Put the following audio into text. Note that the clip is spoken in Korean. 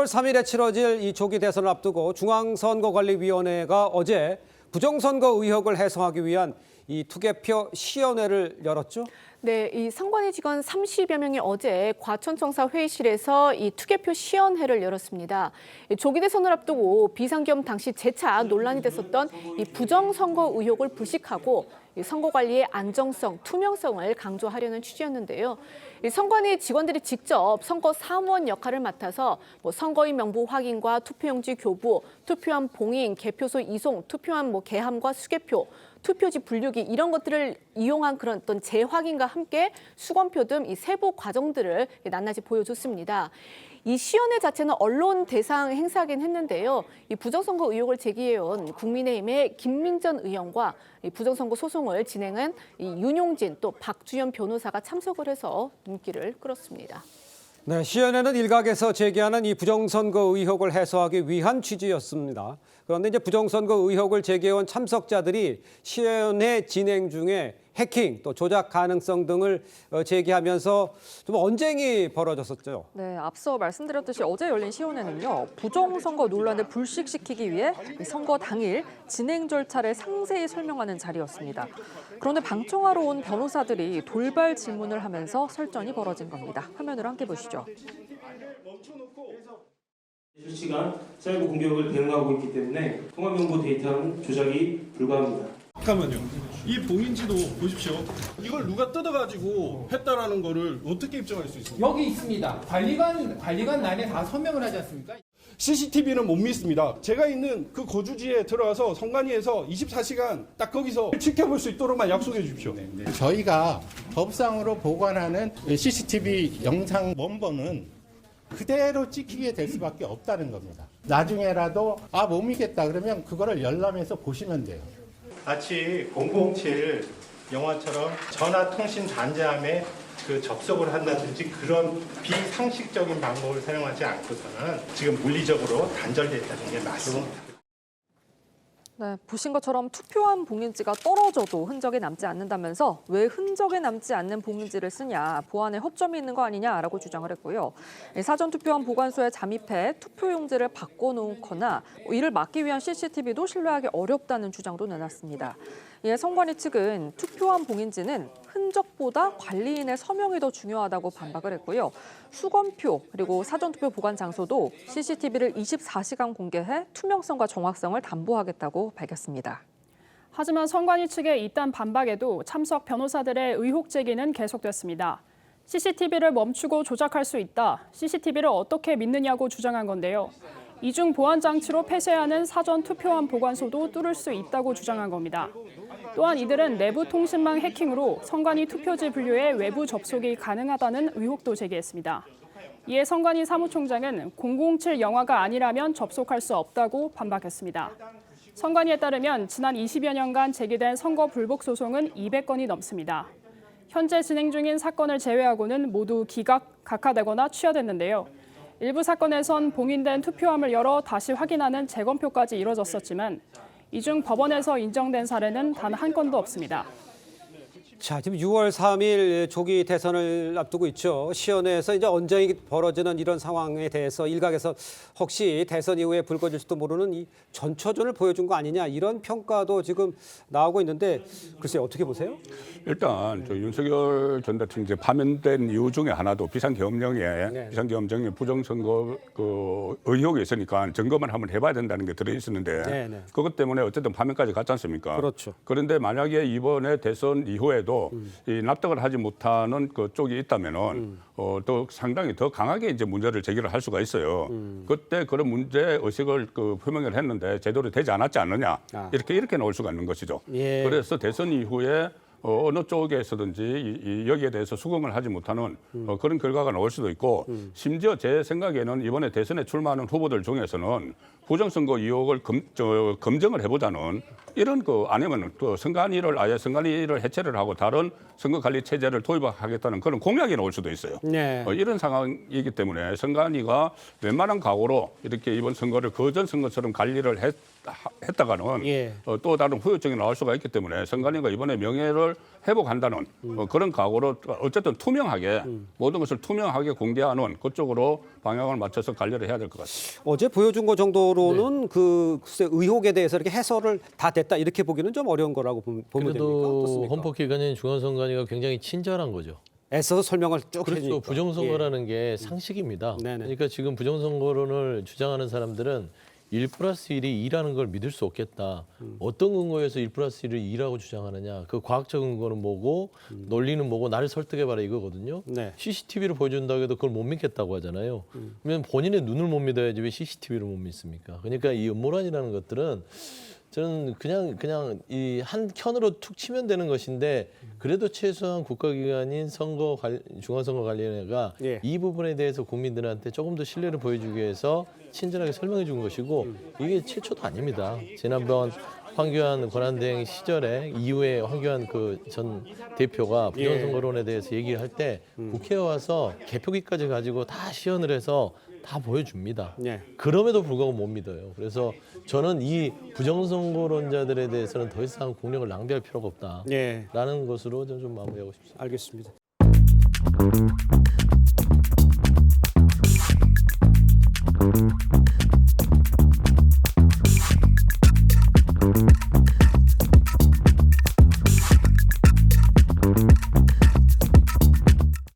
6월 3일에 치러질 이 조기 대선을 앞두고 중앙선거관리위원회가 어제 부정선거 의혹을 해소하기 위한 이 투개표 시연회를 열었죠. 네, 이 선관위 직원 30여 명이 어제 과천청사 회의실에서 이 투개표 시연회를 열었습니다. 조기 대선을 앞두고 비상겸 당시 재차 논란이 됐었던 이 부정선거 의혹을 불식하고 선거 관리의 안정성, 투명성을 강조하려는 취지였는데요. 선관위 직원들이 직접 선거 사무원 역할을 맡아서 선거인 명부 확인과 투표용지 교부, 투표함 봉인, 개표소 이송, 투표함 개함과 수개표, 투표지 분류기 이런 것들을 이용한 그런 어떤 재확인과 함께 수검표 등 이 세부 과정들을 낱낱이 보여줬습니다. 이 시연회 자체는 언론 대상 행사긴 했는데요. 이 부정선거 의혹을 제기해온 국민의힘의 김민전 의원과 이 부정선거 소송을 진행한 이 윤용진 또 박주현 변호사가 참석을 해서 눈길을 끌었습니다. 네, 시연회는 일각에서 제기하는 이 부정선거 의혹을 해소하기 위한 취지였습니다. 그런데 이제 부정선거 의혹을 제기해온 참석자들이 시연회 진행 중에 해킹, 또 조작 가능성 등을 제기하면서 좀 언쟁이 벌어졌었죠. 네, 앞서 말씀드렸듯이 어제 열린 시연회는요. 부정선거 논란을 불식시키기 위해 선거 당일 진행 절차를 상세히 설명하는 자리였습니다. 그런데 방청하러 온 변호사들이 돌발 질문을 하면서 설전이 벌어진 겁니다. 화면으로 함께 보시죠. 실시간 사이버 공격을 대응하고 있기 때문에 통합명부 데이터는 조작이 불가합니다. 잠깐만요. 이 봉인지도 보십시오. 이걸 누가 뜯어가지고 했다라는 거를 어떻게 입증할 수 있습니까? 여기 있습니다. 관리관 란에 다 서명을 하지 않습니까? CCTV는 못 믿습니다. 제가 있는 그 거주지에 들어가서 선관위에서 24시간 딱 거기서 지켜볼 수 있도록만 약속해 주십시오. 저희가 법상으로 보관하는 CCTV 영상 원본은 그대로 찍히게 될 수밖에 없다는 겁니다. 나중에라도 못 믿겠다 그러면 그거를 열람해서 보시면 돼요. 마치 007 영화처럼 전화통신 단자함에 접속을 한다든지 그런 비상식적인 방법을 사용하지 않고서는 지금 물리적으로 단절되어 있다는 게 맞습니다. 네, 보신 것처럼 투표함 봉인지가 떨어져도 흔적이 남지 않는다면서 왜 흔적에 남지 않는 봉인지를 쓰냐, 보안에 허점이 있는 거 아니냐라고 주장을 했고요. 사전투표함 보관소에 잠입해 투표용지를 바꿔놓거나 이를 막기 위한 CCTV도 신뢰하기 어렵다는 주장도 내놨습니다. 이에 선관위 측은 투표함 봉인지는 흔적보다 관리인의 서명이 더 중요하다고 반박을 했고요. 수검표 그리고 사전투표 보관 장소도 CCTV를 24시간 공개해 투명성과 정확성을 담보하겠다고 밝혔습니다. 하지만 선관위 측의 이딴 반박에도 참석 변호사들의 의혹 제기는 계속됐습니다. CCTV를 멈추고 조작할 수 있다. CCTV를 어떻게 믿느냐고 주장한 건데요. 이중 보안 장치로 폐쇄하는 사전 투표함 보관소도 뚫을 수 있다고 주장한 겁니다. 또한 이들은 내부 통신망 해킹으로 선관위 투표지 분류에 외부 접속이 가능하다는 의혹도 제기했습니다. 이에 선관위 사무총장은 007 영화가 아니라면 접속할 수 없다고 반박했습니다. 선관위에 따르면 지난 20여 년간 제기된 선거 불복 소송은 200건이 넘습니다. 현재 진행 중인 사건을 제외하고는 모두 각하되거나 취하됐는데요. 일부 사건에선 봉인된 투표함을 열어 다시 확인하는 재검표까지 이뤄졌었지만 이 중 법원에서 인정된 사례는 단 한 건도 없습니다. 자, 지금 6월 3일 조기 대선을 앞두고 있죠. 시연회에서 이제 언쟁이 벌어지는 이런 상황에 대해서 일각에서 혹시 대선 이후에 불거질지도 모르는 이 전초전을 보여준 거 아니냐 이런 평가도 지금 나오고 있는데 글쎄요, 어떻게 보세요? 일단 윤석열 전 대통령 이제 파면된 이유 중에 하나도 비상계엄령에 부정선거 의혹이 있으니까 점검을 한번 해봐야 된다는 게 들어 있었는데 그것 때문에 어쨌든 파면까지 갔지 않습니까? 그렇죠. 그런데 만약에 이번에 대선 이후에도 이 납득을 하지 못하는 그쪽이 있다면은 또 상당히 더 강하게 이제 문제를 제기를 할 수가 있어요. 그때 그런 문제 의식을 표명을 했는데 제대로 되지 않았지 않느냐 이렇게 나올 수가 있는 것이죠. 예. 그래서 대선 이후에 어느 쪽에서든지 여기에 대해서 수긍을 하지 못하는 그런 결과가 나올 수도 있고 심지어 제 생각에는 이번에 대선에 출마하는 후보들 중에서는 부정선거 의혹을 검증을 해보자는 이런 아니면 선관위를 아예 선관위를 해체를 하고 다른 선거관리 체제를 도입하겠다는 그런 공약이 나올 수도 있어요. 네. 이런 상황이기 때문에 선관위가 웬만한 각오로 이렇게 이번 선거를 그전 선거처럼 관리를 했다가는 또 다른 후유증이 나올 수가 있기 때문에 선관위가 이번에 명예를 신뢰를 회복한다는 그런 각오로 어쨌든 투명하게 모든 것을 투명하게 공개하는 그쪽으로 방향을 맞춰서 관리를 해야 될 것 같습니다. 어제 보여준 것 정도로는 그 글쎄 의혹에 대해서 이렇게 해설을 다 됐다 이렇게 보기는 좀 어려운 거라고 보면 됩니까? 그래도 어떻습니까? 헌법기관인 중앙선관위가 굉장히 친절한 거죠. 애써서 설명을 쭉 그렇죠. 해주니까. 부정선거라는 게 상식입니다. 네네. 그러니까 지금 부정선거론을 주장하는 사람들은 1+1이 2라는 걸 믿을 수 없겠다. 어떤 근거에서 1+1을 2라고 주장하느냐. 그 과학적 근거는 뭐고 논리는 뭐고 나를 설득해봐라 이거거든요. 네. CCTV를 보여준다고 해도 그걸 못 믿겠다고 하잖아요. 그러면 본인의 눈을 못 믿어야지 왜 CCTV를 못 믿습니까? 그러니까 이 음모론이라는 것들은 저는 그냥 이 한 켠으로 툭 치면 되는 것인데 그래도 최소한 국가기관인 중앙선거관리위원회가 예. 이 부분에 대해서 국민들한테 조금 더 신뢰를 보여주기 위해서 친절하게 설명해 준 것이고 이게 최초도 아닙니다. 지난번 황교안 권한대행 시절에 이후에 황교안 그 전 대표가 부정선거론에 대해서 얘기를 할 때 국회에 와서 개표기까지 가지고 다 시연을 해서 다 보여줍니다. 예. 그럼에도 불구하고 못 믿어요. 그래서 저는 이 부정선거론자들에 대해서는 더 이상 공력을 낭비할 필요가 없다라는 예. 것으로 좀 마무리하고 싶습니다. 알겠습니다.